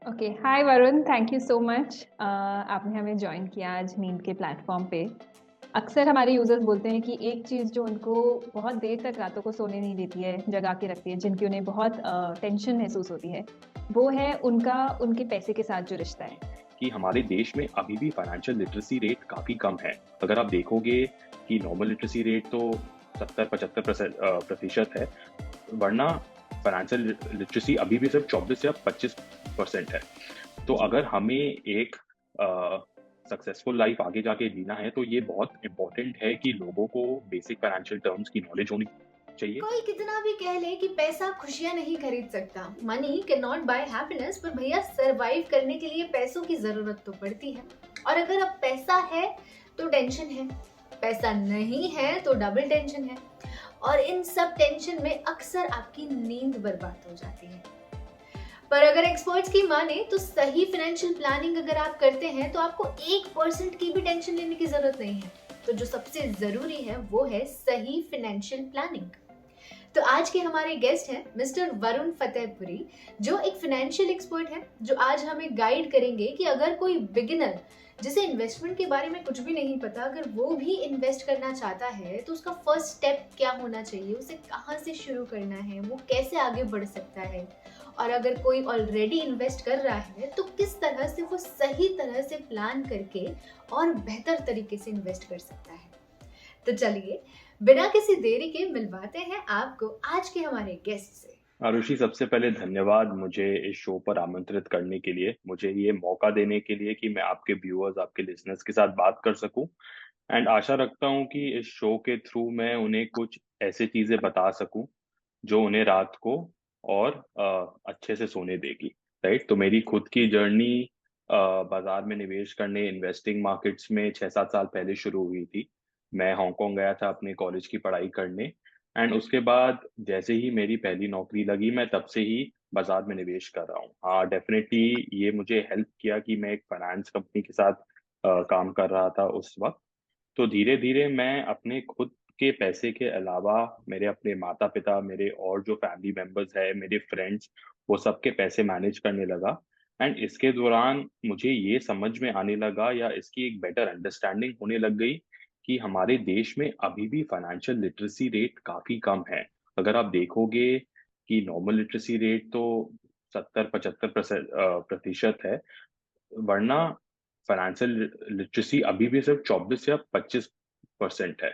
Okay, hi Varun, thank you so much. आपने हमें join किया आज नींद के प्लेटफॉर्म पे। अक्सर हमारे यूजर्स बोलते हैं कि एक चीज़ जो उनको बहुत देर तक रातों को सोने नहीं देती है, जगा के रखती है, जिनकी उन्हें बहुत टेंशन महसूस होती है, वो है उनका उनके पैसे के साथ जो रिश्ता है। कि हमारे देश में अभी भी फाइनेंशियल लिटरेसी रेट काफ़ी कम है। अगर आप देखोगे कि नॉर्मल लिटरेसी रेट तो 70-75% प्रतिशत है, वरना फाइनेंशियल लिटरेसी अभी भी सिर्फ 24 या 25% है। तो अगर हमें एक सक्सेसफुल लाइफ आगे जाके जीना है, तो ये बहुत इम्पोर्टेंट है कि लोगों को बेसिक फाइनेंशियल टर्म्स की नॉलेज होनी चाहिए। कोई कितना भी कह ले कि पैसा खुशियां नहीं खरीद सकता, money can not buy happiness, पर भैया सरवाइव करने के लिए पैसों की जरूरत तो पड़ती है। और अगर अब पैसा है तो टेंशन है, पैसा नहीं है तो डबल टेंशन है। और इन सब टेंशन में अक्सर आपकी नींद बर्बाद हो जाती है। पर अगर एक्सपर्ट्स की माने तो सही फाइनेंशियल प्लानिंग अगर आप करते हैं तो आपको 1% की भी टेंशन लेने की जरूरत नहीं है। तो जो सबसे जरूरी है वो है सही फाइनेंशियल प्लानिंग। तो आज के हमारे गेस्ट हैं मिस्टर वरुण फतेहपुरी, जो एक फाइनेंशियल एक्सपर्ट है, जो आज हमें गाइड करेंगे कि अगर कोई बिगिनर जिसे इन्वेस्टमेंट के बारे में कुछ भी नहीं पता, अगर वो भी इन्वेस्ट करना चाहता है तो उसका फर्स्ट स्टेप क्या होना चाहिए, उसे कहाँ से शुरू करना है, वो कैसे आगे बढ़ सकता है। और अगर कोई ऑलरेडी इन्वेस्ट कर रहा है तो किस तरह से वो सही तरह से प्लान करके और बेहतर तरीके से इन्वेस्ट कर सकता है। तो चलिए, बिना किसी देरी के मिलवाते हैं आपको आज के हमारे गेस्ट से। आरुषि, सबसे पहले धन्यवाद मुझे इस शो पर आमंत्रित करने के लिए, मुझे ये मौका देने के लिए कि मैं आपके व्यूअर्स, आपके लिसनर्स के साथ बात कर सकूं। एंड आशा रखता हूं कि इस शो के थ्रू मैं उन्हें कुछ ऐसी चीजें बता सकूं जो उन्हें रात को और अच्छे से सोने देगी। राइट, तो मेरी खुद की जर्नी बाजार में निवेश करने, इन्वेस्टिंग मार्केट्स में 6-7 साल पहले शुरू हुई थी। मैं हांगकांग गया था अपने कॉलेज की पढ़ाई करने। एंड उसके बाद जैसे ही मेरी पहली नौकरी लगी, मैं तब से ही बाजार में निवेश कर रहा हूँ। हाँ, डेफिनेटली ये मुझे हेल्प किया कि मैं एक फाइनेंस कंपनी के साथ काम कर रहा था उस वक्त। तो धीरे धीरे मैं अपने खुद के पैसे के अलावा मेरे अपने माता पिता, मेरे और जो फैमिली मेंबर्स है, मेरे फ्रेंड्स, वो सबके पैसे मैनेज करने लगा। एंड इसके दौरान मुझे ये समझ में आने लगा, या इसकी एक बेटर अंडरस्टैंडिंग होने लग गई, कि हमारे देश में अभी भी फाइनेंशियल लिटरेसी रेट काफी कम है। अगर आप देखोगे कि नॉर्मल लिटरेसी रेट तो 70-75% प्रतिशत है, वरना फाइनेंशियल लिटरेसी अभी भी सिर्फ 24 या 25% है।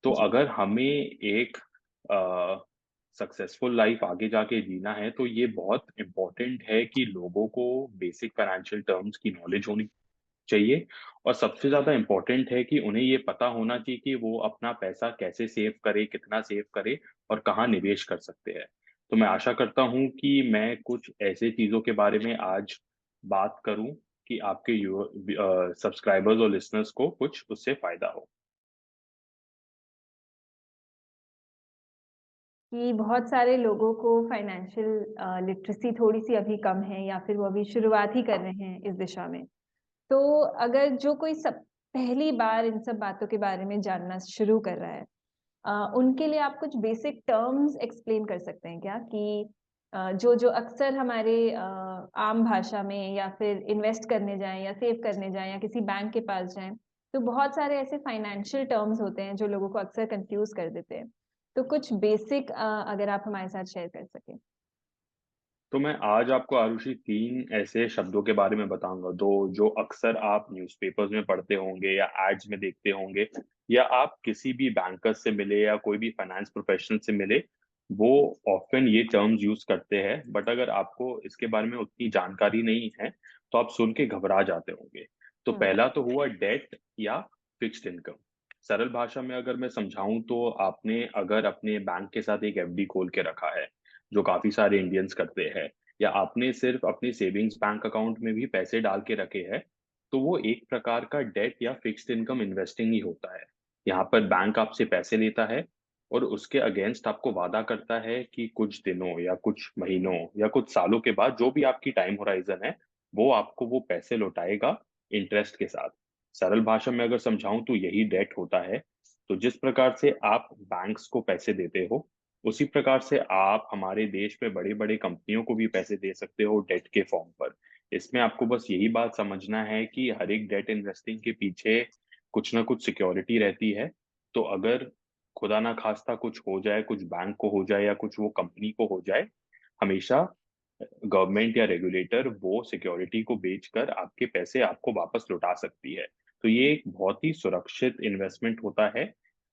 तो जी। अगर हमें एक सक्सेसफुल लाइफ आगे जाके जीना है, तो ये बहुत इम्पोर्टेंट है कि लोगों को बेसिक फाइनेंशियल टर्म्स की नॉलेज होनी चाहिए। और सबसे ज्यादा इम्पोर्टेंट है कि उन्हें ये पता होना चाहिए कि वो अपना पैसा कैसे सेव करे, कितना सेव करे, और कहाँ निवेश कर सकते हैं। तो मैं आशा करता हूँ कि मैं कुछ ऐसे चीजों के बारे में आज बात करूं कि आपके सब्सक्राइबर्स और लिसनर्स को कुछ उससे फायदा हो। कि बहुत सारे लोगों को फाइनेंशियल लिटरेसी थोड़ी-सी अभी कम है या फिर वो अभी शुरुआत ही कर रहे हैं इस दिशा में। तो अगर जो कोई सब पहली बार इन सब बातों के बारे में जानना शुरू कर रहा है, उनके लिए आप कुछ बेसिक टर्म्स एक्सप्लेन कर सकते हैं क्या? कि जो अक्सर हमारे आम भाषा में या फिर इन्वेस्ट करने जाएँ या सेव करने जाएँ या किसी बैंक के पास जाएँ, तो बहुत सारे ऐसे फाइनेंशियल टर्म्स होते हैं जो लोगों को अक्सर कन्फ्यूज़ कर देते हैं। तो कुछ बेसिक अगर आप हमारे साथ शेयर कर सकें। तो मैं आज आपको आरुषि 3 ऐसे शब्दों के बारे में बताऊंगा, दो जो अक्सर आप न्यूज़पेपर्स में पढ़ते होंगे या एड्स में देखते होंगे, या आप किसी भी बैंकर से मिले या कोई भी फाइनेंस प्रोफेशनल से मिले, वो ऑफन ये टर्म्स यूज करते हैं। बट अगर आपको इसके बारे में उतनी जानकारी नहीं है, तो आप सुन के घबरा जाते होंगे। तो हुँ। पहला तो हुआ डेट या फिक्स्ड इनकम। सरल भाषा में अगर मैं समझाऊं, तो आपने अगर अपने बैंक के साथ एक एफडी खोल के रखा है, जो काफी सारे इंडियंस करते हैं, या आपने सिर्फ अपने सेविंग्स बैंक अकाउंट में भी पैसे डाल के रखे हैं, तो वो एक प्रकार का डेट या फिक्स्ड इनकम इन्वेस्टिंग ही होता है। यहाँ पर बैंक आपसे पैसे लेता है और उसके अगेंस्ट आपको वादा करता है कि कुछ दिनों या कुछ महीनों या कुछ सालों के बाद, जो भी आपकी टाइम होराइजन है, वो आपको वो पैसे लौटाएगा इंटरेस्ट के साथ। सरल भाषा में अगर समझाऊं, तो यही डेट होता है। तो जिस प्रकार से आप बैंक्स को पैसे देते हो, उसी प्रकार से आप हमारे देश में बड़े-बड़े कंपनियों को भी पैसे दे सकते हो डेट के फॉर्म पर। इसमें आपको बस यही बात समझना है कि हर एक डेट इन्वेस्टिंग के पीछे कुछ ना कुछ सिक्योरिटी रहती है। तो अगर खुदा ना खास्ता कुछ हो जाए, कुछ बैंक को हो जाए या कुछ वो कंपनी को हो जाए, हमेशा गवर्नमेंट या रेगुलेटर वो सिक्योरिटी को बेचकर आपके पैसे आपको वापस लौटा सकती है। तो ये एक बहुत ही सुरक्षित इन्वेस्टमेंट होता है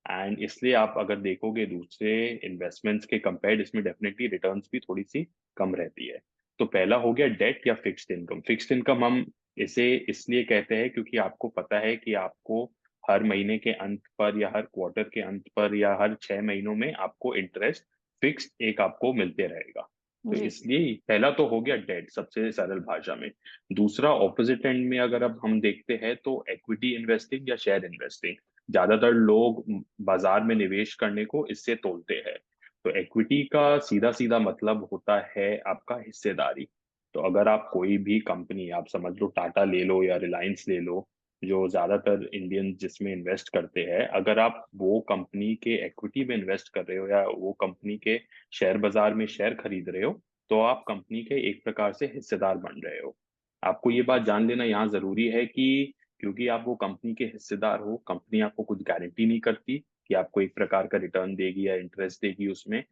एंड इसलिए आप अगर देखोगे दूसरे इन्वेस्टमेंट्स के कंपेयर्ड इसमें डेफिनेटली रिटर्न्स भी थोड़ी-सी कम रहती है। तो पहला हो गया डेट या फिक्स्ड इनकम। फिक्स्ड इनकम हम इसे इसलिए कहते हैं क्योंकि आपको पता है कि आपको हर महीने के अंत पर या हर क्वार्टर के अंत पर या हर 6 महीनों में आपको इंटरेस्ट फिक्स्ड एक आपको मिलते रहेगा। तो जी। इसलिए पहला तो हो गया डेट सबसे सरल भाषा में। दूसरा ऑपोजिट एंड में अगर अब हम देखते हैं तो इक्विटी इन्वेस्टिंग या शेयर इन्वेस्टिंग। ज्यादातर लोग बाजार में निवेश करने को इससे तोलते हैं। तो इक्विटी का सीधा सीधा मतलब होता है आपका हिस्सेदारी। तो अगर आप कोई भी कंपनी आप समझ लो टाटा ले लो या रिलायंस ले लो, जो ज्यादातर इंडियन जिसमें इन्वेस्ट करते हैं, अगर आप वो कंपनी के इक्विटी में इन्वेस्ट कर रहे हो या वो कंपनी के शेयर बाजार में शेयर खरीद रहे हो, तो आप कंपनी के एक प्रकार से हिस्सेदार बन रहे हो। आपको ये बात जान लेना यहाँ जरूरी है कि क्योंकि आप वो कंपनी के हिस्सेदार हो, कंपनी आपको कुछ गारंटी नहीं करती कि आपको एक प्रकार का रिटर्न देगी या इंटरेस्ट देगी उसमें।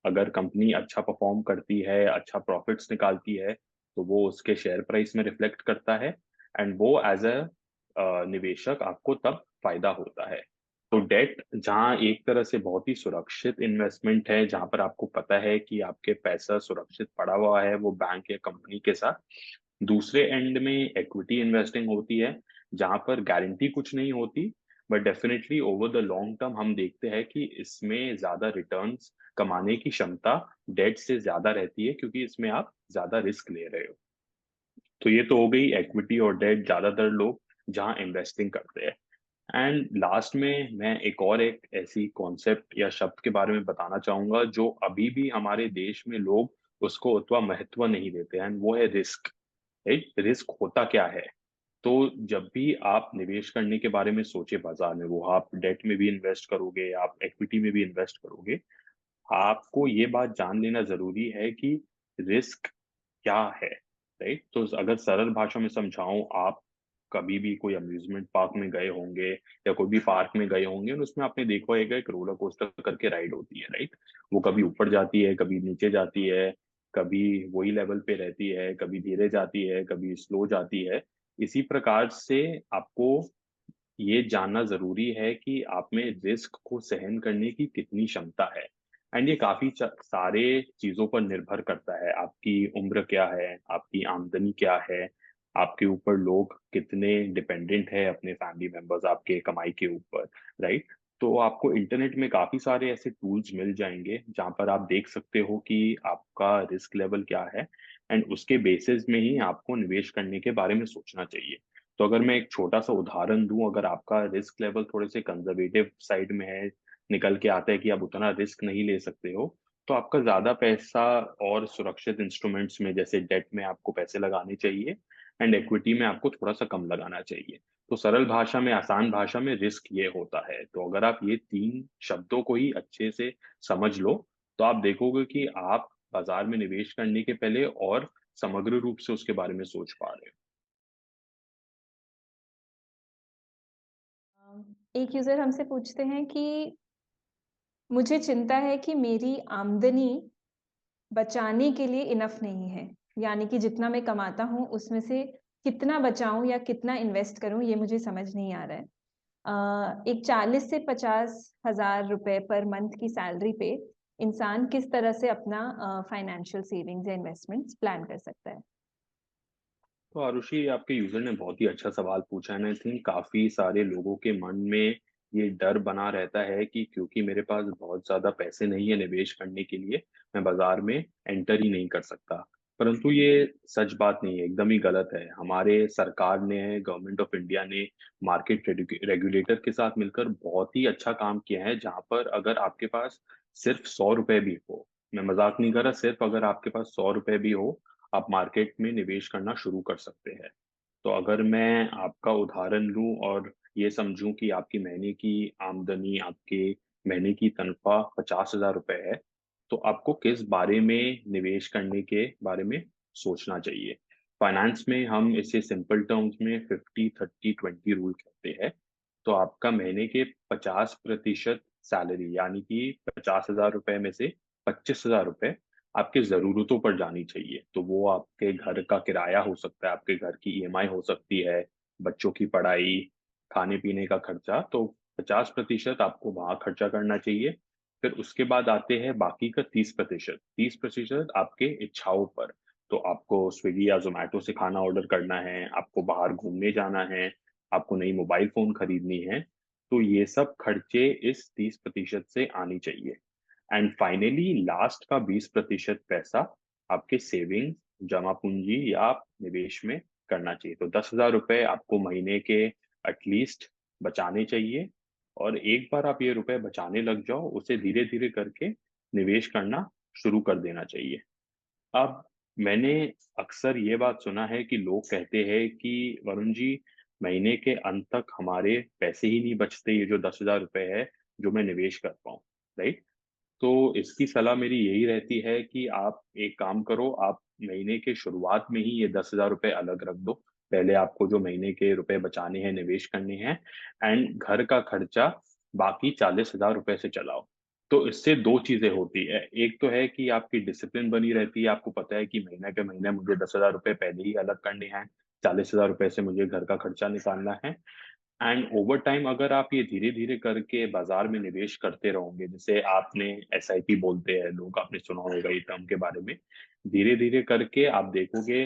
अगर कंपनी अच्छा परफॉर्म करती है, अच्छा प्रॉफिट्स निकालती है, तो वो उसके शेयर प्राइस में रिफ्लेक्ट करता है एंड वो एज अ निवेशक आपको तब फायदा होता है। तो डेट जहाँ एक तरह से बहुत ही सुरक्षित इन्वेस्टमेंट है, जहाँ पर आपको पता है कि आपके पैसा सुरक्षित पड़ा हुआ है वो बैंक या कंपनी के साथ। दूसरे एंड में इक्विटी इन्वेस्टिंग होती है, जहाँ पर गारंटी कुछ नहीं होती, but definitely over the long term हम देखते हैं कि इसमें ज्यादा रिटर्न्स कमाने की क्षमता डेट से ज्यादा रहती है क्योंकि इसमें आप ज्यादा रिस्क ले रहे हो। तो ये तो हो गई इक्विटी और डेट ज्यादातर लोग जहाँ इन्वेस्टिंग करते हैं। एंड लास्ट में मैं एक ऐसी कॉन्सेप्ट या शब्द के बारे में बताना चाहूंगा जो अभी भी हमारे देश में लोग उसको उतना महत्व नहीं देते हैं, वो है रिस्क। राइट, रिस्क होता क्या है? तो जब भी आप निवेश करने के बारे में सोचे बाजार में, वो आप डेट में भी इन्वेस्ट करोगे या आप इक्विटी में भी इन्वेस्ट करोगे, आपको ये बात जान लेना जरूरी है कि रिस्क क्या है। राइट, तो अगर सरल भाषा में समझाऊं, आप कभी भी कोई अम्यूजमेंट पार्क में गए होंगे या कोई भी पार्क में गए होंगे और उसमें आपने देखा होगा एक रोलर कोस्टर करके राइड होती है। राइट, वो कभी ऊपर जाती है, कभी नीचे जाती है, कभी वही लेवल पे रहती है, कभी धीरे जाती है, कभी स्लो जाती है। इसी प्रकार से आपको ये जानना जरूरी है कि आप में रिस्क को सहन करने की कितनी क्षमता है। एंड ये काफी सारे चीजों पर निर्भर करता है। आपकी उम्र क्या है, आपकी आमदनी क्या है, आपके ऊपर लोग कितने डिपेंडेंट है अपने फैमिली मेंबर्स आपके कमाई के ऊपर। राइट, तो आपको इंटरनेट में काफी सारे ऐसे टूल्स मिल जाएंगे जहां पर आप देख सकते हो कि आपका रिस्क लेवल क्या है एंड उसके बेसिस में ही आपको निवेश करने के बारे में सोचना चाहिए। तो अगर मैं एक छोटा सा उदाहरण दूं, अगर आपका रिस्क लेवल थोड़े से कंजर्वेटिव साइड में है, निकल के आता है कि आप उतना रिस्क नहीं ले सकते हो, तो आपका ज्यादा पैसा और सुरक्षित इंस्ट्रूमेंट्स में जैसे डेट में आपको पैसे लगाने चाहिए एंड इक्विटी में आपको थोड़ा सा कम लगाना चाहिए। तो सरल भाषा में, आसान भाषा में रिस्क ये होता है। तो अगर आप ये तीन शब्दों को ही अच्छे से समझ लो, तो आप देखोगे कि आप बाजार में निवेश करने के पहले और समग्र रूप से उसके बारे में सोच पा रहे हो। एक यूजर हमसे पूछते हैं कि मुझे चिंता है कि मेरी आमदनी बचाने के लिए इनफ नहीं है, यानी कि जितना मैं कमाता हूँ उसमें से कितना बचाऊं या कितना इन्वेस्ट करूं, ये मुझे समझ नहीं आ रहा है। एक 40 से 50 हजार रुपए पर मंथ की सैलरी पे इंसान किस तरह से अपना फाइनेंशियल सेविंग्स या इन्वेस्टमेंट्स प्लान कर सकता है? तो आरुषि, आपके यूजर ने बहुत ही अच्छा सवाल पूछा है। आई थिंक काफी सारे लोगों के मन में ये डर बना रहता है कि क्योंकि मेरे पास बहुत ज्यादा पैसे नहीं है निवेश करने के लिए, मैं बाजार में एंटर ही नहीं कर सकता। परंतु ये सच बात नहीं है, एकदम ही गलत है। हमारे सरकार ने, गवर्नमेंट ऑफ इंडिया ने मार्केट रेगुलेटर के साथ मिलकर बहुत ही अच्छा काम किया है, जहां पर अगर आपके पास सिर्फ 100 रुपए भी हो, मैं मजाक नहीं कर रहा, सिर्फ अगर आपके पास 100 रुपए भी हो, आप मार्केट में निवेश करना शुरू कर सकते हैं। तो अगर मैं आपका उदाहरण लूं और ये समझूं कि आपकी महीने की आमदनी, आपके महीने की तनख्वाह 50 हजार रुपए है, तो आपको किस बारे में निवेश करने के बारे में सोचना चाहिए। फाइनेंस में हम इसे सिंपल टर्म्स में 50-30-20 रूल कहते हैं। तो आपका महीने के 50% सैलरी यानी कि 50,000 रुपए में से 25,000 रुपए आपके ज़रूरतों पर जानी चाहिए। तो वो आपके घर का किराया हो सकता है, आपके घर की ईएमआई हो सकती है, बच्चों की पढ़ाई, खाने-पीने का खर्चा। तो 50% आपको वहाँ खर्चा करना चाहिए। फिर उसके बाद आते हैं बाकी का 30%। 30% आपके इच्छाओं पर। तो आपको स्विगी या ज़ोमैटो से खाना ऑर्डर करना है, आपको बाहर घूमने जाना है, आपको नई मोबाइल फ़ोन खरीदनी है, तो ये सब खर्चे इस 30% से आनी चाहिए। एंड फाइनली लास्ट का 20% पैसा आपके सेविंग्स, जमा पूंजी या निवेश में करना चाहिए। तो 10,000 रुपए आपको महीने के एटलीस्ट बचाने चाहिए। और एक बार आप ये रुपए बचाने लग जाओ, उसे धीरे धीरे करके निवेश करना शुरू कर देना चाहिए। अब मैंने अक्सर ये बात सुना है कि लोग कहते हैं कि वरुण जी, महीने के अंत तक हमारे पैसे ही नहीं बचते, ये जो 10,000 रुपए है जो मैं निवेश कर पाऊँ, राइट? तो इसकी सलाह मेरी यही रहती है कि आप एक काम करो, आप महीने के शुरुआत में ही ये 10,000 रुपए अलग रख दो। पहले आपको जो महीने के रुपए बचाने हैं, निवेश करने हैं, एंड घर का खर्चा बाकी 40,000 रुपए से चलाओ। तो इससे 2 चीज़ें होती है। एक तो है कि आपकी डिसिप्लिन बनी रहती है, आपको पता है कि महीने के महीने मुझे 10,000 रुपए पहले ही अलग करने हैं, 40,000 रुपए से मुझे घर का खर्चा निकालना है। एंड ओवर टाइम अगर आप ये धीरे-धीरे करके बाज़ार में निवेश करते रहोगे, जिसे आपने एसआईपी बोलते हैं लोग, आपने सुना होगा ये टर्म के बारे में। धीरे-धीरे करके आप देखोगे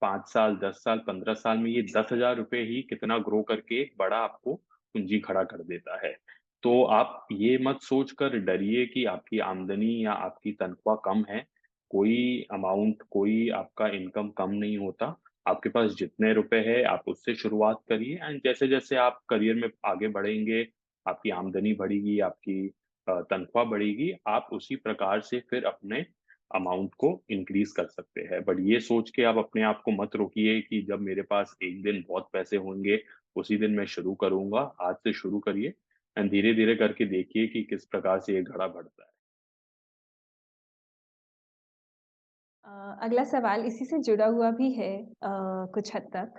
5 साल, 10 साल, 15 साल में ये 10,000 रुपए ही कितना ग्रो करके एक बड़ा आपको पूँजी खड़ा कर देता है। तो आप ये मत सोच कर डरिए कि आपकी आमदनी या आपकी तनख्वाह कम है। कोई अमाउंट, कोई आपका इनकम कम नहीं होता। आपके पास जितने रुपए हैं आप उससे शुरुआत करिए, एंड जैसे-जैसे आप करियर में आगे बढ़ेंगे, आपकी आमदनी बढ़ेगी, आपकी तनख्वाह बढ़ेगी, आप उसी प्रकार से फिर अपने अमाउंट को इंक्रीज़ कर सकते हैं। बट ये सोच के आप अपने आप को मत रोकिए कि जब मेरे पास एक दिन बहुत पैसे होंगे, उसी दिन मैं शुरू करूँगा। आज से शुरू करिए एंड धीरे-धीरे करके देखिए कि किस प्रकार से ये घड़ा बढ़ता है। अगला सवाल इसी से जुड़ा हुआ भी है कुछ हद तक।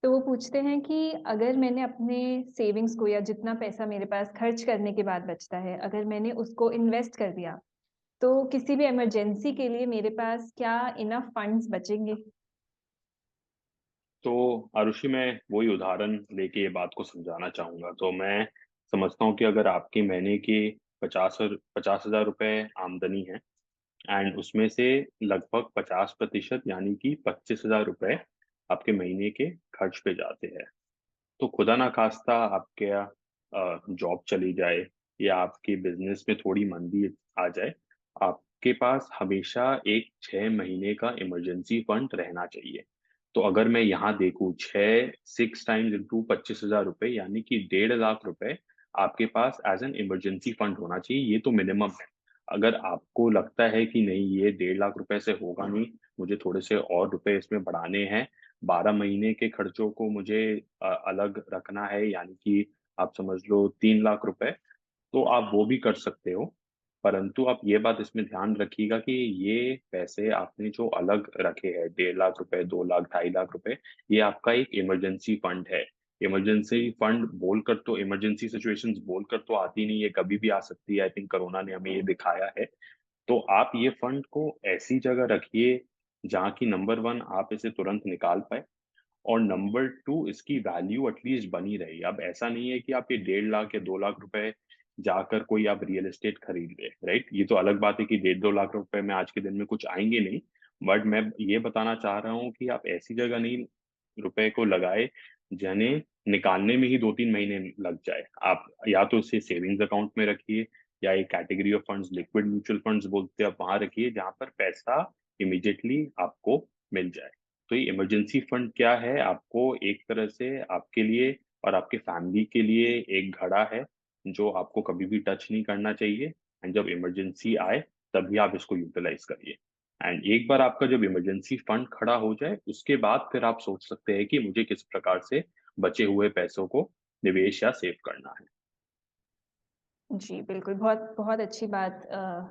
तो वो पूछते हैं कि अगर मैंने अपने सेविंग्स को या जितना पैसा मेरे पास खर्च करने के बाद बचता है, अगर मैंने उसको इन्वेस्ट कर दिया, तो किसी भी इमरजेंसी के लिए मेरे पास क्या इनफ फंड्स बचेंगे? तो आरुषि, मैं वही उदाहरण लेके ये बात को समझाना चाहूँगा। तो मैं समझता हूँ कि अगर आपकी महीने की 50,000 रुपए आमदनी है, एंड उसमें से लगभग 50% यानी कि 25,000 रुपए आपके महीने के खर्च पे जाते हैं। तो खुदा ना खास्ता आपके जॉब चली जाए या आपके बिजनेस में थोड़ी मंदी आ जाए, आपके पास हमेशा एक 6 महीने का इमरजेंसी फंड रहना चाहिए। तो अगर मैं यहाँ देखूँ, 6 टाइम्स इंटू 25,000 रुपए यानी कि 1.5 लाख रुपए आपके पास एज एन इमरजेंसी फंड होना चाहिए। ये तो मिनिमम है। अगर आपको लगता है कि नहीं, ये 1.5 लाख रुपए से होगा नहीं, मुझे थोड़े से और रुपए इसमें बढ़ाने हैं, 12 महीने के खर्चों को मुझे अलग रखना है, यानी कि आप समझ लो 3 लाख रुपए, तो आप वो भी कर सकते हो। परंतु आप ये बात इसमें ध्यान रखिएगा कि ये पैसे आपने जो अलग रखे हैं, 1.5 लाख रुपए, 2 लाख, 2.5 लाख रुपए, ये आपका एक इमरजेंसी फंड है। इमरजेंसी फंड बोलकर तो, इमरजेंसी सिचुएशंस बोलकर तो आती नहीं है, कभी भी आ सकती है। आई थिंक कोरोना ने हमें ये दिखाया है। तो आप ये फंड को ऐसी जगह रखिए जहाँ की नंबर 1 आप इसे तुरंत निकाल पाएँ, और नंबर 2 इसकी वैल्यू एटलीस्ट बनी रही। अब ऐसा नहीं है कि आप ये 1.5 लाख या 2 लाख रुपए जाकर कोई आप रियल एस्टेट खरीद लें, राइट? ये तो अलग बात है कि 1.5-2 लाख रुपए में आज के दिन में कुछ आएँगे नहीं। बट मैं ये बताना चाह रहा हूँ कि आप ऐसी जगह नहीं रुपए को लगाए, जिन्हें निकालने में ही 2-3 महीने लग जाए। आप या तो इसे सेविंग्स अकाउंट में रखिए, या एक category of funds, liquid mutual funds बोलते हैं, आप वहाँ रखिए जहाँ पर पैसा इमीडिएटली आपको मिल जाए। तो ये इमरजेंसी फंड क्या है? आपको एक तरह से आपके लिए और आपके फैमिली के लिए एक घड़ा है, जो आपको कभी भी टच नहीं करना चाहिए, एंड जब इमरजेंसी आए, तभी आप इसको यूटिलाइज़ करिए। एंड एक बार आपका जब इमरजेंसी फंड खड़ा हो जाए, उसके बाद फिर आप सोच सकते हैं कि मुझे किस प्रकार से बचे हुए पैसों को निवेश या सेव करना है। जी, बिल्कुल, बहुत बहुत अच्छी बात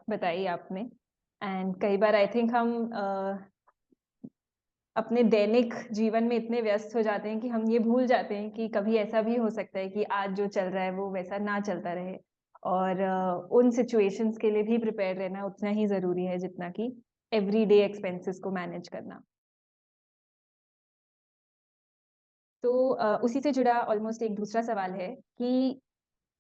बताई आपने। एंड कई बार आई थिंक हम अपने दैनिक जीवन में इतने व्यस्त हो जाते हैं कि हम ये भूल जाते हैं कि कभी ऐसा भी हो सकता है कि आज जो चल रहा है वो वैसा ना चलता रहे। और उन सिचुएशंस के लिए भी प्रिपेयर रहना उतना ही ज़रूरी है जितना कि एवरीडे एक्सपेंसेस को मैनेज करना। तो उसी से जुड़ा ऑलमोस्ट एक दूसरा सवाल है कि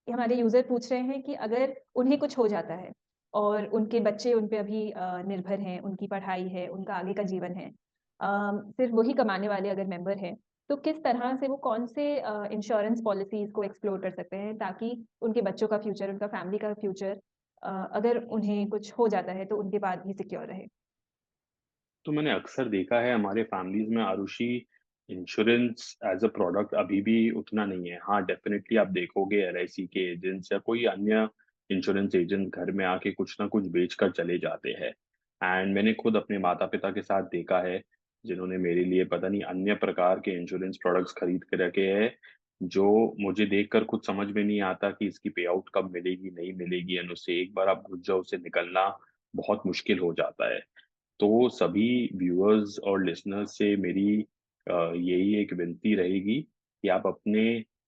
हमारे यूज़र पूछ रहे हैं कि अगर उन्हें कुछ हो जाता है और उनके बच्चे उन पे अभी निर्भर हैं, उनकी पढ़ाई है, उनका आगे का जीवन है। सिर्फ़ वही कमाने वाले अगर मेंबर हैं, तो किस तरह से वो कौन से इंश्योरेंस पॉलिसीज़ को एक्सप्लोर कर सकते हैं ताकि उनके बच्चों का फ्यूचर, उनका फैमिली का फ्यूचर अगर उन्हें कुछ हो जाता है तो उनके बाद भी सिक्योर रहे? तो मैंने अक्सर देखा है हमारे फैमिलीज़ में Aarushi, insurance as a product अभी भी उतना नहीं है। हाँ, डेफ़िनेटली आप देखोगे एलआईसी के एजेंट्स या कोई अन्य इंश्योरेंस एजेंट घर में आके कुछ ना कुछ बेच कर चले जाते हैं। एंड मैंने खुद अपने माता-पिता के साथ देखा है, जिन्होंने मेरे लिए पता नहीं अन्य प्रकार के इंश्योरेंस प्रोडक्ट्स खरीद के रखे हैं, जो मुझे देखकर कुछ समझ में नहीं आता कि इसकी पे आउट कब मिलेगी, नहीं मिलेगी एंड उससे एक बार आप घुस जाओ, उससे निकलना बहुत मुश्किल हो जाता है। तो सभी व्यूअर्स और लिसनर्स से मेरी यही एक विनती रहेगी कि आप अपने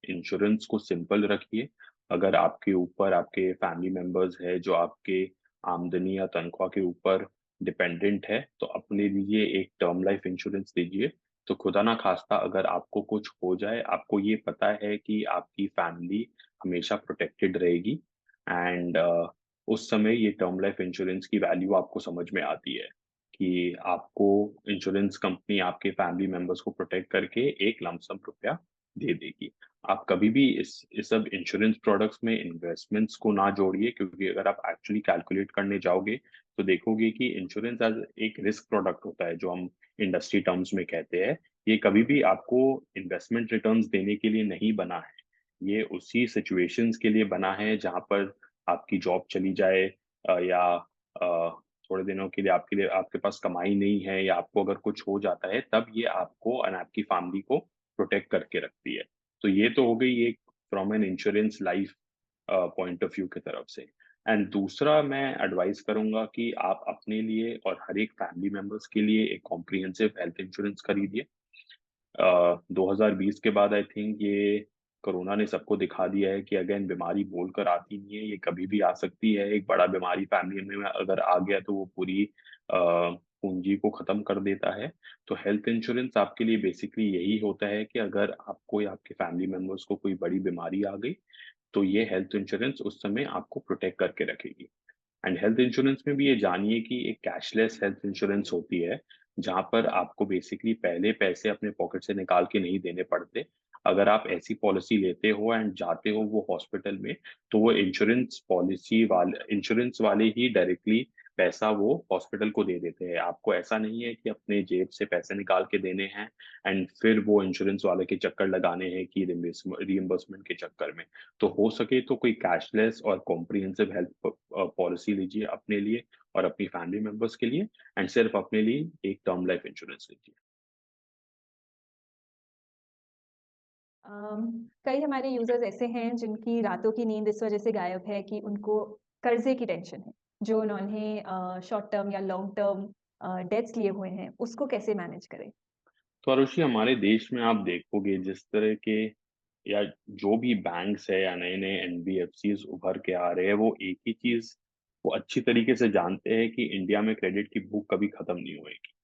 इंश्योरेंस को सिंपल रखिए। अगर आपके ऊपर आपके फैमिली मेंबर्स है जो आपके आमदनी या तनख्वाह के ऊपर डिपेंडेंट है, तो अपने लिए एक टर्म लाइफ इंश्योरेंस लीजिए। तो खुदा ना खास्ता अगर आपको कुछ हो जाए, आपको ये पता है कि आपकी फैमिली हमेशा प्रोटेक्टेड रहेगी एंड उस समय ये टर्म लाइफ इंश्योरेंस की वैल्यू आपको समझ में आती है। कि आपको इंश्योरेंस कंपनी आपके फैमिली मेंबर्स को प्रोटेक्ट करके एक लमसम रुपया दे देगी। आप कभी भी इस सब इंश्योरेंस प्रोडक्ट्स में इन्वेस्टमेंट्स को ना जोड़िए क्योंकि अगर आप एक्चुअली कैलकुलेट करने जाओगे तो देखोगे कि इंश्योरेंस एज एक रिस्क प्रोडक्ट होता है जो हम इंडस्ट्री टर्म्स में कहते हैं। ये कभी भी आपको इन्वेस्टमेंट रिटर्न्स देने के लिए नहीं बना है। ये उसी सिचुएशंस के लिए बना है जहाँ पर आपकी जॉब चली जाए या अ, थोड़े दिनों के लिए आपके पास कमाई नहीं है या आपको अगर कुछ हो जाता है तब ये आपको और आपकी फैमिली को प्रोटेक्ट करके रखती है। तो ये तो हो गई एक from an insurance life point of view की तरफ से। एंड दूसरा मैं एडवाइस करूंगा कि आप अपने लिए और हर एक फैमिली मेंबर्स के लिए एक कॉम्प्रिहेंसिव हेल्थ इंश्योरेंस खरीदिए। 2020 के बाद आई थिंक ये कोरोना ने सबको दिखा दिया है कि अगेन बीमारी बोलकर आती नहीं है, ये कभी भी आ सकती है। एक बड़ा बीमारी फैमिली में अगर आ गया तो वो पूरी पूंजी को खत्म कर देता है। तो हेल्थ इंश्योरेंस आपके लिए बेसिकली यही होता है कि अगर आपको या आपके फैमिली मेंबर्स को कोई बड़ी बीमारी आ गई, तो ये हेल्थ इंश्योरेंस उस समय आपको प्रोटेक्ट करके रखेगी। एंड हेल्थ इंश्योरेंस में भी ये जानिए कि एक कैशलेस हेल्थ इंश्योरेंस होती है, जहाँ पर आपको बेसिकली पहले पैसे अपने पॉकेट से निकाल के नहीं देने पड़ते। अगर आप ऐसी पॉलिसी लेते हो एंड जाते हो वो हॉस्पिटल में, तो वो इंश्योरेंस वाले ही डायरेक्टली पैसा वो हॉस्पिटल को दे देते हैं। आपको ऐसा नहीं है कि अपने जेब से पैसे निकाल के देने हैं एंड फिर वो इंश्योरेंस वाले के चक्कर लगाने हैं कि रिइम्बर्समेंट के चक्कर में। तो हो सके तो कोई कैशलेस और कॉम्प्रिहेंसिव हेल्थ पॉलिसी लीजिए अपने लिए और अपनी फैमिली मेंबर्स के लिए एंड सिर्फ अपने लिए एक टर्म लाइफ इंश्योरेंस लीजिए। कई हमारे यूज़र्स ऐसे हैं जिनकी रातों की नींद इस वज़ह से गायब है कि उनको कर्ज़े की टेंशन है, जो उन्होंने शॉर्ट टर्म या लॉन्ग टर्म डेट्स लिए हुए हैं, उसको कैसे मैनेज करें? तो आरुषि हमारे देश में आप देखोगे जिस तरह के या जो भी बैंक्स है या नए नए एनबीएफसीज उभर के आ रहे हैं, वो एक ही चीज वो अच्छी तरीके से जानते हैं कि इंडिया में क्रेडिट की भूख कभी खत्म नहीं होएगी।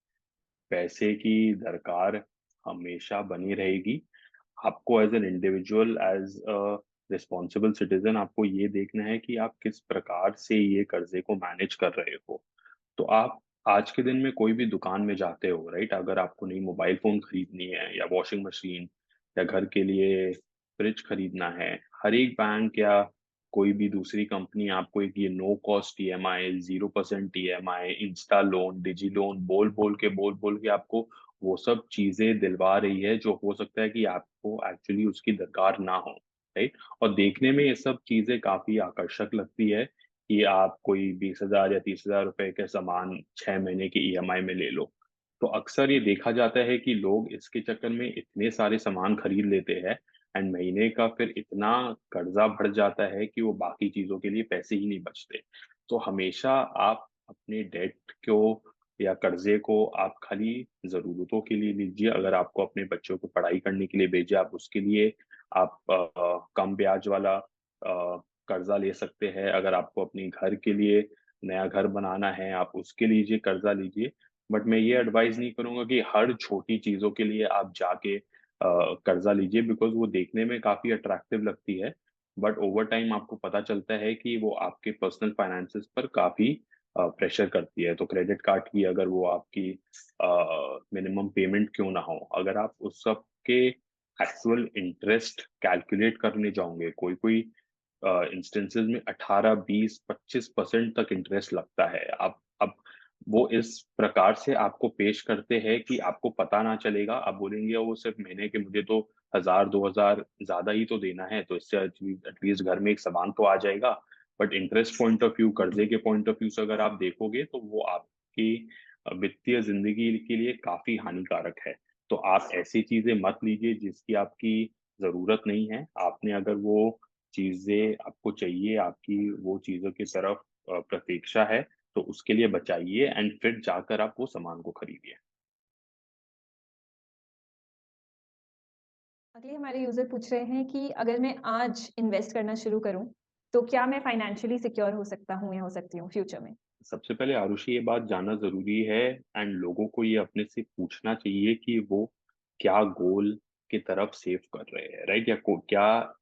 पैसे की दरकार हमेशा बनी रहेगी। आपको as an individual as a responsible citizen आपको ये देखना है कि आप किस प्रकार से ये कर्जे को मैनेज कर रहे हो। तो आप आज के दिन में कोई भी दुकान में जाते हो राइट, अगर आपको नई मोबाइल फोन खरीदनी है या वॉशिंग मशीन या घर के लिए फ्रिज खरीदना है, हर एक बैंक या कोई भी दूसरी कंपनी आपको एक ये no cost EMI, 0% EMI, insta loan, digi loan बोल बोल के आपको वो सब चीजें दिलवा रही है जो हो सकता है कि आपको एक्चुअली उसकी दरकार ना हो। राइट, और देखने में ये सब चीजें काफी आकर्षक लगती है कि आप कोई 20,000 या 30,000 रुपए के सामान 6 महीने की ईएमआई में ले लो। तो अक्सर ये देखा जाता है कि लोग इसके चक्कर में इतने सारे सामान खरीद लेते हैं एंड महीने का फिर इतना कर्जा बढ़ जाता है कि वो बाकी चीजों के लिए पैसे ही नहीं बचते। तो हमेशा आप अपने डेट को या कर्जे को आप खाली जरूरतों के लिए लीजिए। अगर आपको अपने बच्चों को पढ़ाई करने के लिए भेजे, आप उसके लिए आप कम ब्याज वाला कर्जा ले सकते हैं। अगर आपको अपने घर के लिए नया घर बनाना है, आप उसके लीजिए, कर्जा लीजिए। बट मैं ये एडवाइस नहीं करूंगा कि हर छोटी चीजों के लिए आप जाके कर्जा लीजिए, बिकॉज वो देखने में काफी अट्रैक्टिव लगती है, बट ओवर टाइम आपको पता चलता है कि वो आपके पर्सनल फाइनेंसेस पर काफी प्रेशर करती है। तो क्रेडिट कार्ड की अगर वो आपकी मिनिमम पेमेंट क्यों ना हो, अगर आप उस सब के एक्चुअल इंटरेस्ट कैलकुलेट करने जाओगे, कोई कोई इंस्टेंसेस में 18, 20, 25% तक इंटरेस्ट लगता है। आप अब वो इस प्रकार से आपको पेश करते हैं कि आपको पता ना चलेगा। आप बोलेंगे वो सिर्फ महीने के मुझे तो 1000, 2000 ज्यादा ही तो देना है, तो इससे एटलीस्ट घर में एक सामान तो आ जाएगा। But interest point of view, कर्जे के पॉइंट ऑफ व्यू से अगर आप देखोगे तो वो आपकी वित्तीय जिंदगी के लिए काफी हानिकारक है। तो आप ऐसी चीजें मत लीजिए जिसकी आपकी जरूरत नहीं है। आपने अगर वो चीजें आपको चाहिए, आपकी वो चीजों की तरफ प्रतीक्षा है, तो उसके लिए बचाइए एंड फिर जाकर आप वो सामान को खरीदिए। अगले हमारे यूजर पूछ रहे हैं कि अगर मैं आज इन्वेस्ट करना शुरू करूं तो क्या मैं फाइनेंशियली सिक्योर हो सकता हूं या हो सकती हूँ फ्यूचर में? सबसे पहले आरुषि, ये बात जानना जरूरी है एंड लोगों को ये अपने से पूछना चाहिए कि वो क्या गोल की तरफ सेव कर रहे हैं, राइट? या क्या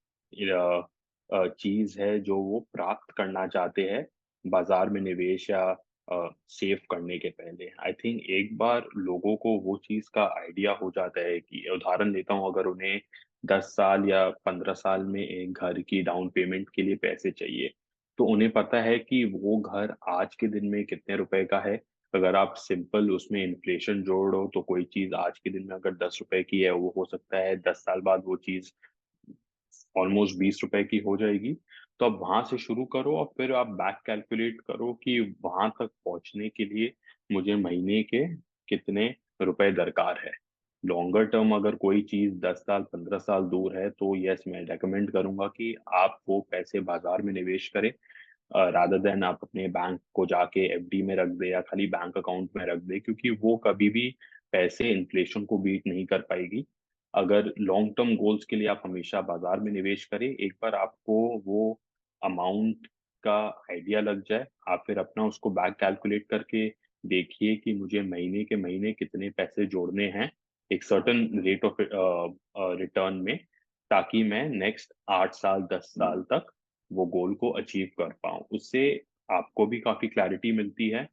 चीज है जो वो प्राप्त करना चाहते हैं बाजार में निवेश या सेव करने के पहले। आई थिंक एक बार लोगों को वो चीज का आइडिया हो जाता है कि, उदाहरण लेता हूँ, अगर उन्हें 10 साल या 15 साल में एक घर की डाउन पेमेंट के लिए पैसे चाहिए, तो उन्हें पता है कि वो घर आज के दिन में कितने रुपए का है। अगर आप सिंपल उसमें इन्फ्लेशन जोड़ो तो कोई चीज आज के दिन में अगर 10 रुपए की है, वो हो सकता है 10 साल बाद वो चीज ऑलमोस्ट 20 रुपए की हो जाएगी। तो अब वहां से शुरू करो और फिर आप बैक कैलकुलेट करो कि वहां तक पहुंचने के लिए मुझे महीने के कितने रुपए दरकार है। लॉन्गर टर्म अगर कोई चीज 10 साल 15 साल दूर है, तो यस, मैं रेकमेंड करूंगा कि आप वो पैसे बाजार में निवेश करें, रादर देन आप अपने बैंक को जाके एफडी में रख दे या खाली बैंक अकाउंट में रख दे, क्योंकि वो कभी भी पैसे इन्फ्लेशन को बीट नहीं कर पाएगी। अगर लॉन्ग टर्म गोल्स के लिए आप हमेशा बाजार में निवेश करें, एक बार आपको वो अमाउंट का आइडिया लग जाए, आप फिर अपना उसको बैक कैलकुलेट करके देखिए कि मुझे महीने के महीने कितने पैसे जोड़ने हैं एक सर्टन रेट ऑफ रिटर्न में, ताकि मैं नेक्स्ट 8 साल 10 साल तक वो गोल को अचीव कर पाऊं। उससे आपको भी काफी क्लैरिटी मिलती है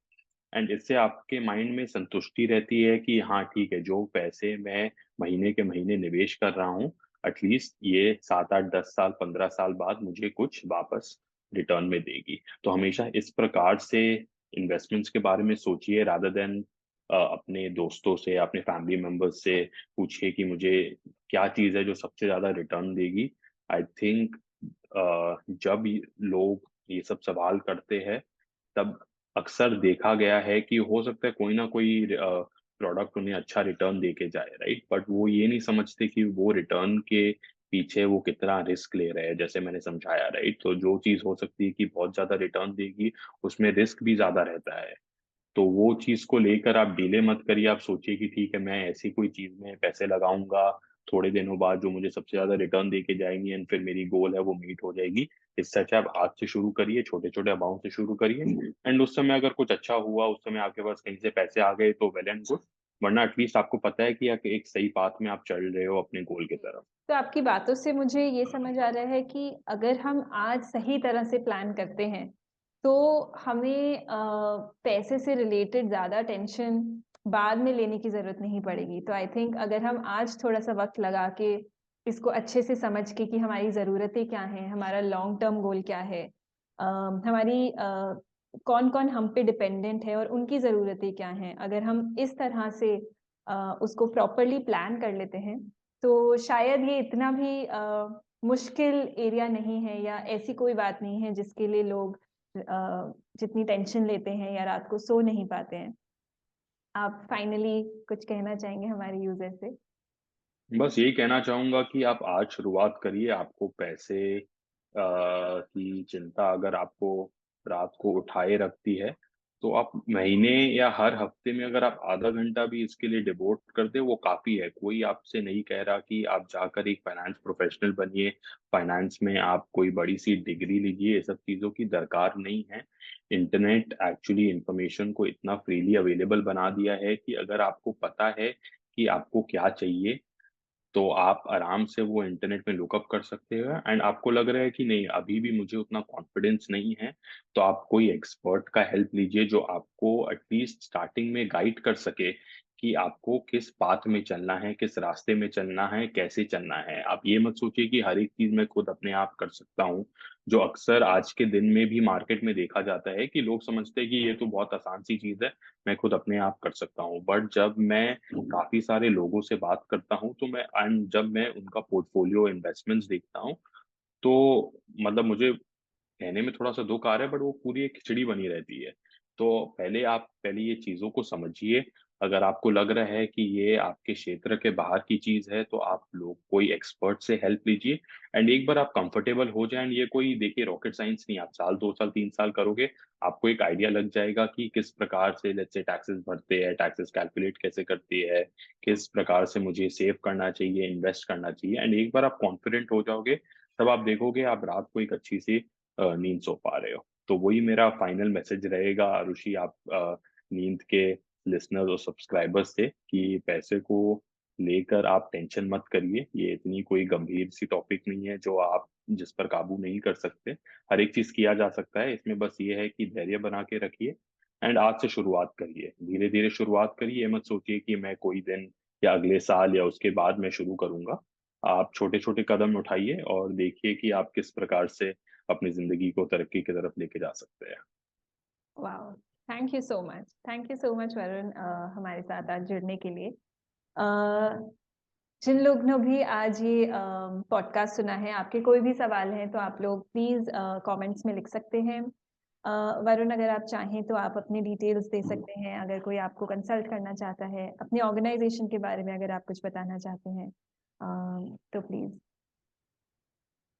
एंड इससे आपके माइंड में संतुष्टि रहती है कि हाँ ठीक है, जो पैसे मैं महीने के महीने निवेश कर रहा हूँ, एटलीस्ट ये 7, 8, 10 साल 15 साल बाद मुझे कुछ वापस रिटर्न में देगी। तो हमेशा इस प्रकार से इन्वेस्टमेंट्स के बारे में सोचिए, रादर देन अपने दोस्तों से, अपने फैमिली मेंबर्स से पूछिए कि मुझे क्या चीज़ है जो सबसे ज्यादा रिटर्न देगी। आई थिंक जब लोग ये सब सवाल करते हैं, तब अक्सर देखा गया है कि हो सकता है कोई ना कोई प्रोडक्ट उन्हें अच्छा रिटर्न दे के जाए, राइट? बट वो ये नहीं समझते कि वो रिटर्न के पीछे वो कितना रिस्क ले रहे हैं, जैसे मैंने समझाया, राइट? तो जो चीज हो सकती है कि बहुत ज्यादा रिटर्न देगी, उसमें रिस्क भी ज्यादा रहता है। तो वो चीज को लेकर आप डिले मत करिए। आप सोचिए कि ठीक है, मैं ऐसी कोई चीज में पैसे लगाऊंगा, थोड़े दिनों बाद जो मुझे सबसे ज्यादा रिटर्न दे के जाएंगी एंड फिर मेरी गोल है वो मीट हो जाएगी। इससे अच्छा आप आज से शुरू करिए, छोटे छोटे अमाउंट से शुरू करिए एंड उस समय अगर कुछ अच्छा हुआ, उस समय आपके पास कहीं से पैसे आ गए तो वेल एंड गुड, वरना एटलीस्ट आपको पता है कि आप एक सही पाथ में आप चल रहे हो अपने गोल की तरफ। तो आपकी बातों से मुझे ये समझ आ रहा है कि अगर हम आज सही तरह से प्लान करते हैं तो हमें पैसे से रिलेटेड ज़्यादा टेंशन बाद में लेने की ज़रूरत नहीं पड़ेगी। तो आई थिंक अगर हम आज थोड़ा सा वक्त लगा के इसको अच्छे से समझ के कि हमारी ज़रूरतें क्या हैं, हमारा लॉन्ग टर्म गोल क्या है, हमारी कौन कौन हम पे डिपेंडेंट है और उनकी ज़रूरतें क्या हैं, अगर हम इस तरह से उसको प्रॉपरली प्लान कर लेते हैं तो शायद ये इतना भी मुश्किल एरिया नहीं है या ऐसी कोई बात नहीं है जिसके लिए लोग जितनी टेंशन लेते हैं या रात को सो नहीं पाते हैं। आप फाइनली कुछ कहना चाहेंगे हमारे यूजर से? बस यही कहना चाहूँगा कि आप आज शुरुआत करिए। आपको पैसे की चिंता अगर आपको रात को उठाए रखती है, तो आप महीने या हर हफ्ते में अगर आप आधा घंटा भी इसके लिए डिवोट कर दें, वो काफ़ी है। कोई आपसे नहीं कह रहा कि आप जाकर एक फाइनेंस प्रोफ़ेशनल बनिए, फाइनेंस में आप कोई बड़ी-सी डिग्री लीजिए, ये सब चीज़ों की दरकार नहीं है। इंटरनेट एक्चुअली इन्फॉर्मेशन को इतना फ्रीली अवेलेबल बना दिया है कि अगर आपको पता है कि आपको क्या चाहिए, तो आप आराम से वो इंटरनेट में लुकअप कर सकते हो एंड आपको लग रहा है कि नहीं अभी भी मुझे उतना कॉन्फिडेंस नहीं है, तो आप कोई एक्सपर्ट का हेल्प लीजिए जो आपको एटलीस्ट स्टार्टिंग में गाइड कर सके कि आपको किस पाथ में चलना है, किस रास्ते में चलना है, कैसे चलना है। आप ये मत सोचिए कि हर एक चीज़ मैं खुद अपने आप कर सकता हूँ, जो अक्सर आज के दिन में भी मार्केट में देखा जाता है कि लोग समझते हैं कि ये तो बहुत आसान सी चीज़ है, मैं खुद अपने आप कर सकता हूँ। बट जब मैं काफ़ी सारे लोगों से बात करता हूँ, तो मैं एंड जब मैं उनका पोर्टफोलियो इन्वेस्टमेंट्स देखता हूँ, तो मतलब मुझे कहने में थोड़ा-सा दुःख आ रहा है बट वो पूरी एक खिचड़ी बनी रहती है। तो पहले ये चीज़ों को समझिए, अगर आपको लग रहा है कि ये आपके क्षेत्र के बाहर की चीज़ है, तो आप लोग कोई एक्सपर्ट से हेल्प लीजिए एंड एक बार आप कंफर्टेबल हो जाएँ ये कोई देखिए रॉकेट साइंस नहीं है, आप साल, 2 साल, 3 साल करोगे, आपको एक आइडिया लग जाएगा कि किस प्रकार से लेट्स से टैक्सेस भरते हैं, टैक्सेस कैलकुलेट कैसे करती है, किस प्रकार से मुझे सेव करना चाहिए, इन्वेस्ट करना चाहिए एंड एक बार आप कॉन्फिडेंट हो जाओगे, तब आप देखोगे आप रात को एक अच्छी-सी नींद सो पा रहे हो। तो वही मेरा फाइनल मैसेज रहेगा आरुषि आप नींद के लिसनर्स और सब्सक्राइबर्स से कि पैसे को लेकर आप टेंशन मत करिए। ये इतनी कोई गंभीर सी टॉपिक नहीं है जो आप जिस पर काबू नहीं कर सकते। हर एक चीज़ किया जा सकता है। इसमें बस ये है कि धैर्य बना के रखिए एंड आज से शुरुआत करिए। धीरे-धीरे शुरुआत करिए। ये मत सोचिए कि मैं कोई दिन या अगले साल या उसके बाद मैं शुरू करूँगा। आप छोटे-छोटे कदम उठाइए और देखिए कि आप किस प्रकार से अपनी ज़िंदगी को तरक्की की तरफ लेके जा सकते हैं। Wow! Thank you so much Varun हमारे साथ आज जुड़ने के लिए। अ, जिन लोग ने भी आज ये पॉडकास्ट सुना है, आपके कोई भी सवाल हैं तो आप लोग प्लीज़ कमेंट्स में लिख सकते हैं। वरुण अगर आप चाहें तो आप अपनी डिटेल्स दे सकते हैं, अगर कोई आपको कंसल्ट करना चाहता है, अपनी ऑर्गनाइज़ेशन के बारे में अगर आप कुछ बताना चाहते हैं तो प्लीज़।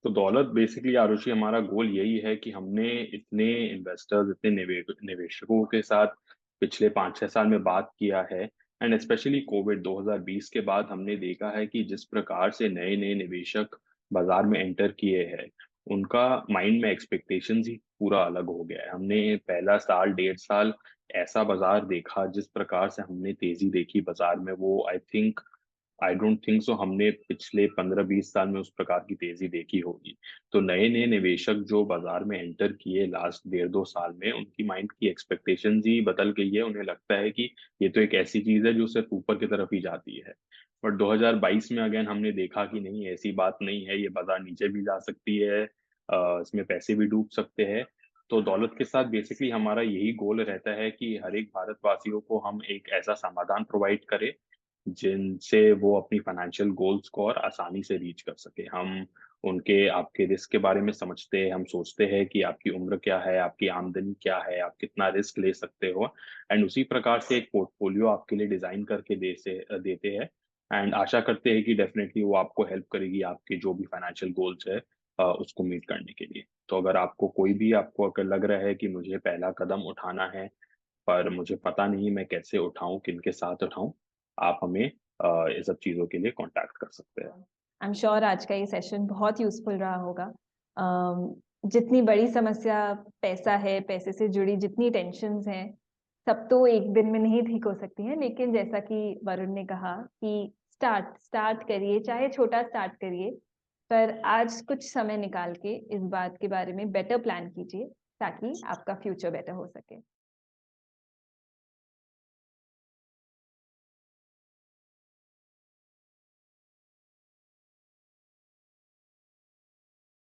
तो दौलत बेसिकली आरुषि हमारा गोल यही है कि हमने इतने इन्वेस्टर्स, इतने निवेशकों के साथ पिछले 5-6 साल में बात किया है एंड स्पेशली कोविड 2020 के बाद हमने देखा है कि जिस प्रकार से नए-नए निवेशक बाज़ार में एंटर किए हैं, उनका माइंड में एक्सपेक्टेशंस ही पूरा अलग हो गया है। हमने पहला साल, डेढ़ साल ऐसा बाज़ार देखा जिस प्रकार से हमने तेज़ी देखी बाज़ार में वो आई डोंट थिंक सो हमने पिछले 15-20 साल में उस प्रकार की तेज़ी देखी होगी। तो नए-नए निवेशक जो बाज़ार में एंटर किए लास्ट डेढ़ 2 साल में, उनकी माइंड की एक्सपेक्टेशंस ही बदल गई है। उन्हें लगता है कि ये तो एक ऐसी चीज़ है जो सिर्फ़ ऊपर की तरफ ही जाती है। बट 2022 में अगेन हमने देखा कि नहीं ऐसी बात नहीं है, ये बाज़ार नीचे भी जा सकती है इसमें पैसे भी डूब सकते हैं। तो दौलत के साथ बेसिकली हमारा यही गोल रहता है कि हर एक भारतवासियों को हम एक ऐसा समाधान प्रोवाइड करें जिनसे वो अपनी फाइनेंशियल गोल्स को और आसानी से रीच कर सके। हम उनके आपके रिस्क के बारे में समझते हैं, हम सोचते हैं कि आपकी उम्र क्या है, आपकी आमदनी क्या है, आप कितना रिस्क ले सकते हो एंड उसी प्रकार से एक पोर्टफोलियो आपके लिए डिज़ाइन करके देते हैं एंड आशा करते हैं कि डेफ़िनेटली वो आपको हेल्प करेगी आपके जो भी फाइनेंशियल गोल्स है उसको मीट करने के लिए। तो अगर आपको अगर लग रहा है कि मुझे पहला कदम उठाना है पर मुझे पता नहीं मैं कैसे उठाऊँ, किनके साथ उठाऊँ, आप हमें ये सब चीज़ों के लिए कॉन्टैक्ट कर सकते हैं। आई एम श्योर आज का ये सेशन बहुत यूज़फुल रहा होगा। जितनी बड़ी समस्या पैसा है, पैसे से जुड़ी जितनी टेंशन्स हैं, सब तो एक दिन में नहीं ठीक हो सकती हैं, लेकिन जैसा कि वरुण ने कहा कि स्टार्ट करिए, चाहे छोटा स्टार्ट करिए, पर आज कुछ समय निकाल के इस बात के बारे में बेटर प्लान कीजिए, ताकि आपका फ्यूचर बेटर हो सके।